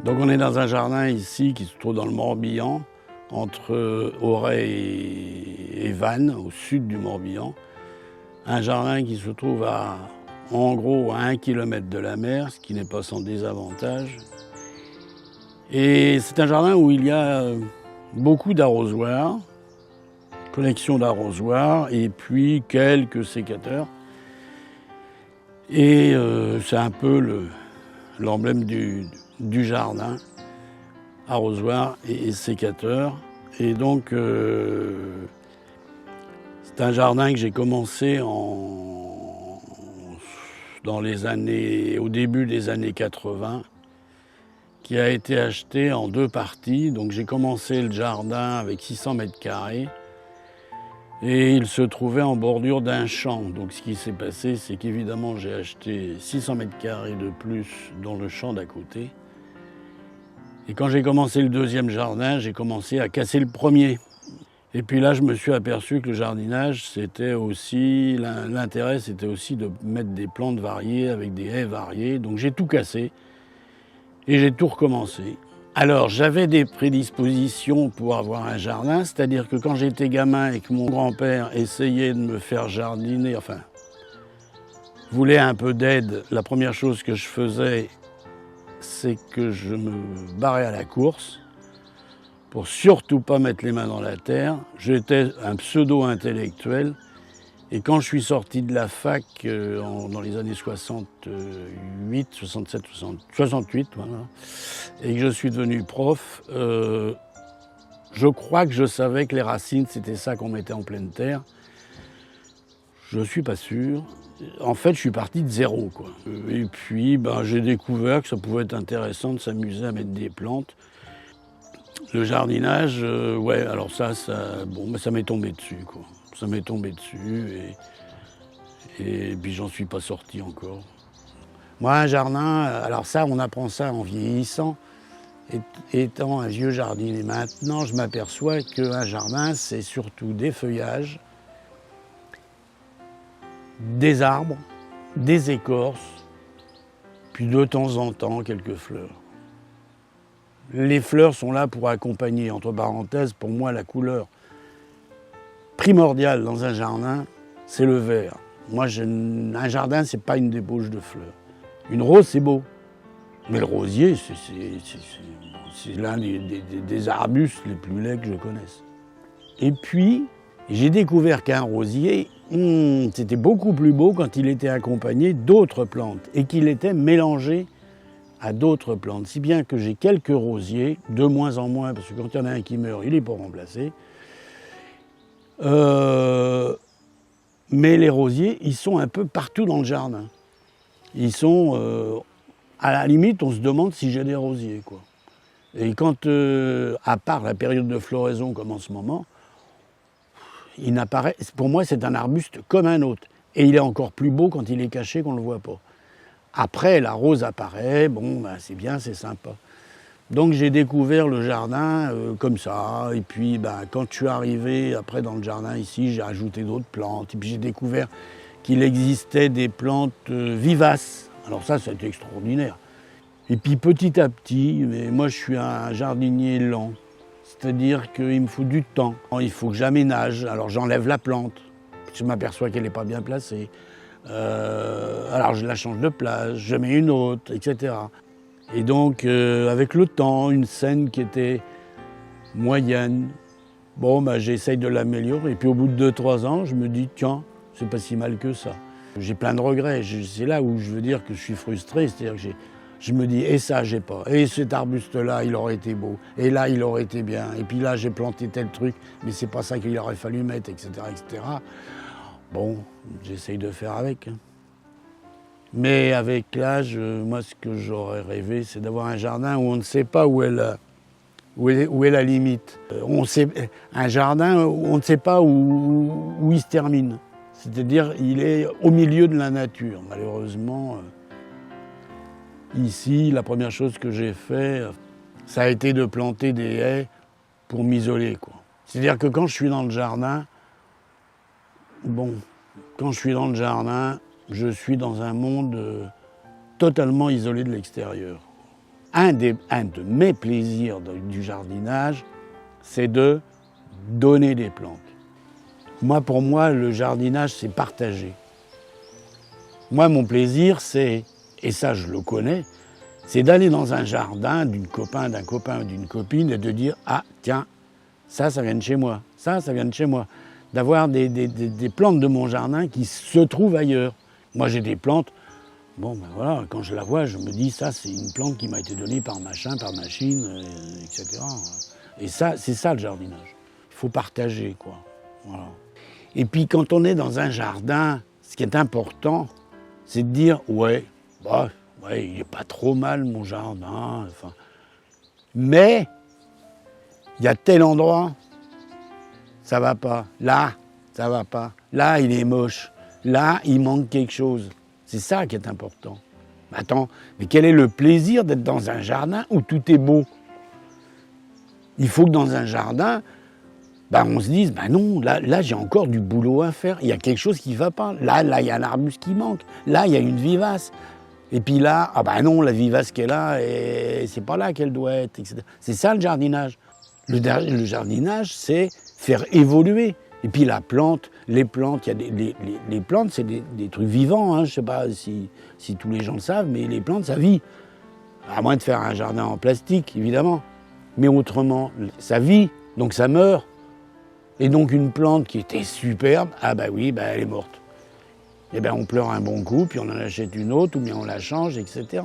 Donc on est dans un jardin ici qui se trouve dans le Morbihan, entre Auray et Vannes, au sud du Morbihan. Un jardin qui se trouve en gros à 1 kilomètre de la mer, ce qui n'est pas sans désavantage. Et c'est un jardin où il y a beaucoup d'arrosoirs, collection d'arrosoirs et puis quelques sécateurs. Et c'est un peu l'emblème du jardin, arrosoir et sécateur. Et donc c'est un jardin que j'ai commencé au début des années 80, qui a été acheté en 2 parties. Donc j'ai commencé le jardin avec 600 mètres carrés et il se trouvait en bordure d'un champ. Donc ce qui s'est passé, c'est qu'évidemment j'ai acheté 600 mètres carrés de plus dans le champ d'à côté. Et quand j'ai commencé le 2e jardin, j'ai commencé à casser le premier. Et puis là, je me suis aperçu que le jardinage, l'intérêt, c'était aussi de mettre des plantes variées avec des haies variées. Donc j'ai tout cassé et j'ai tout recommencé. Alors, j'avais des prédispositions pour avoir un jardin, c'est-à-dire que quand j'étais gamin et que mon grand-père essayait de me faire jardiner, voulait un peu d'aide, la première chose que je faisais, c'est que je me barrais à la course pour surtout pas mettre les mains dans la terre. J'étais un pseudo-intellectuel et quand je suis sorti de la fac dans les années 68, 67, 68, voilà, et que je suis devenu prof, je crois que je savais que les racines, c'était ça qu'on mettait en pleine terre. Je ne suis pas sûr. En fait, je suis parti de zéro, quoi. Et puis, j'ai découvert que ça pouvait être intéressant de s'amuser à mettre des plantes. Le jardinage, alors ça m'est tombé dessus, quoi. Ça m'est tombé dessus et puis j'en suis pas sorti encore. Moi, un jardin, alors ça, on apprend ça en vieillissant, étant un vieux jardinier. Maintenant, je m'aperçois qu'un jardin, c'est surtout des feuillages, des arbres, des écorces, puis de temps en temps, quelques fleurs. Les fleurs sont là pour accompagner, entre parenthèses, pour moi, la couleur primordiale dans un jardin, c'est le vert. Moi, un jardin, c'est pas une débauche de fleurs. Une rose, c'est beau. Mais le rosier, c'est l'un des arbustes les plus laids que je connaisse. Et puis, j'ai découvert qu'un rosier, c'était beaucoup plus beau quand il était accompagné d'autres plantes et qu'il était mélangé à d'autres plantes. Si bien que j'ai quelques rosiers, de moins en moins, parce que quand il y en a un qui meurt, il n'est pas remplacé. Mais les rosiers, ils sont un peu partout dans le jardin. Ils sont, à la limite, on se demande si j'ai des rosiers, quoi. Et quand, à part la période de floraison comme en ce moment, il n'apparaît, pour moi, c'est un arbuste comme un autre. Et il est encore plus beau quand il est caché, qu'on ne le voit pas. Après, la rose apparaît, c'est bien, c'est sympa. Donc j'ai découvert le jardin comme ça, et puis quand je suis arrivé après dans le jardin ici, j'ai ajouté d'autres plantes, et puis j'ai découvert qu'il existait des plantes vivaces. Alors ça, c'était extraordinaire. Et puis petit à petit, mais moi je suis un jardinier lent, c'est-à-dire qu'il me faut du temps. Il faut que j'aménage, alors j'enlève la plante, je m'aperçois qu'elle n'est pas bien placée. Alors je la change de place, je mets une autre, etc. Et donc avec le temps, une scène qui était moyenne, j'essaye de l'améliorer. Et puis au bout de 2-3 ans, je me dis tiens, c'est pas si mal que ça. J'ai plein de regrets, c'est là où je veux dire que je suis frustré, c'est-à-dire que je me dis et ça j'ai pas, et cet arbuste-là il aurait été beau, et là il aurait été bien, et puis là j'ai planté tel truc, mais c'est pas ça qu'il aurait fallu mettre, etc. etc. Bon, j'essaye de faire avec. Mais avec l'âge, moi, ce que j'aurais rêvé, c'est d'avoir un jardin où on ne sait pas où est la limite. Un jardin où on ne sait pas où il se termine. C'est-à-dire, il est au milieu de la nature. Malheureusement, ici, la première chose que j'ai fait, ça a été de planter des haies pour m'isoler, quoi. C'est-à-dire que quand je suis dans le jardin, je suis dans un monde totalement isolé de l'extérieur. un de mes plaisirs du jardinage, c'est de donner des plantes. Moi, pour moi, le jardinage, c'est partager. Moi, mon plaisir, c'est, et ça je le connais, c'est d'aller dans un jardin d'un copain ou d'une copine et de dire « Ah, tiens, ça vient de chez moi, ça vient de chez moi ». D'avoir des plantes de mon jardin qui se trouvent ailleurs. Moi, j'ai des plantes, bon, ben voilà, quand je la vois, je me dis « Ça, c'est une plante qui m'a été donnée par machin, par machine, etc. » Et ça, c'est ça le jardinage. Il faut partager, quoi. Voilà. Et puis, quand on est dans un jardin, ce qui est important, c'est de dire « Ouais, bah, ouais, il n'est pas trop mal mon jardin. » Enfin, mais il y a tel endroit, ça va pas. Là, ça va pas. Là, il est moche. Là, il manque quelque chose. C'est ça qui est important. Attends, mais quel est le plaisir d'être dans un jardin où tout est beau? Il faut que dans un jardin, ben, on se dise, ben non, là j'ai encore du boulot à faire. Il y a quelque chose qui ne va pas. Là, il y a un arbuste qui manque. Là, il y a une vivace. Et puis là, ah ben non, la vivace qu'elle a, c'est pas là qu'elle doit être, etc. C'est ça le jardinage. Le jardinage, c'est faire évoluer. Et puis la plante, les plantes, les plantes, c'est des trucs vivants. Hein. Je ne sais pas si tous les gens le savent, mais les plantes, ça vit. À moins de faire un jardin en plastique, évidemment. Mais autrement, ça vit, donc ça meurt. Et donc une plante qui était superbe, ah bah oui, bah elle est morte. Et bien on pleure un bon coup, puis on en achète une autre, ou bien on la change, etc.